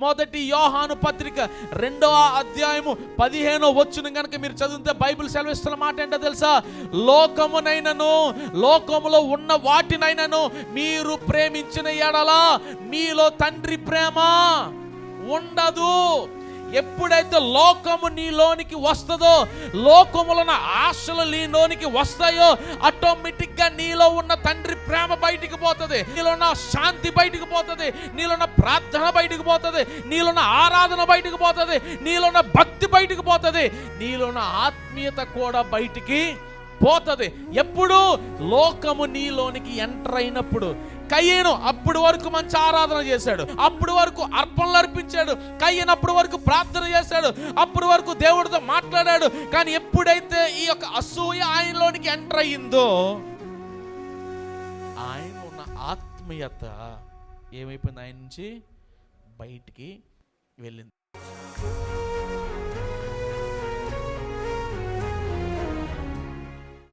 మొదటి యోహాను పత్రిక 2వ అధ్యాయము 15వ వచనం కనుక మీరు చదివితే బైబిల్ సెలవిస్తున్న మాట ఏంటో తెలుసా? లోకమునైనను లోకములో ఉన్న వాటినైనను మీరు ప్రేమించిన ఎడల మీలో తండ్రి ప్రేమ ఉండదు. ఎప్పుడైతే లోకము నీలోనికి వస్తుందో, లోకములో ఉన్న ఆశలు నీలోనికి వస్తాయో, ఆటోమేటిక్గా నీలో ఉన్న తండ్రి ప్రేమ బయటికి పోతుంది, నీలో ఉన్న శాంతి బయటికి పోతుంది, నీలో ఉన్న ప్రార్థన బయటికి పోతుంది, నీలో ఉన్న ఆరాధన బయటికి పోతుంది, నీలో ఉన్న భక్తి బయటికి పోతుంది, నీలో ఉన్న ఆత్మీయత కూడా బయటికి పోతుంది. ఎప్పుడు? లోకము నీలోనికి ఎంటర్ అయినప్పుడు. కయ్యను అప్పుడు వరకు మంచి ఆరాధన చేశాడు, అప్పుడు వరకు అర్పణలు అర్పించాడు, కయ్యను అప్పుడు వరకు ప్రార్థన చేశాడు, అప్పుడు వరకు దేవుడితో మాట్లాడాడు. కానీ ఎప్పుడైతే ఈ యొక్క అసూయ ఆయనలోనికి ఎంటర్ అయ్యిందో, ఆయన ఉన్న ఆత్మీయత ఏమైపోయింది? ఆయన నుంచి బయటికి వెళ్ళింది.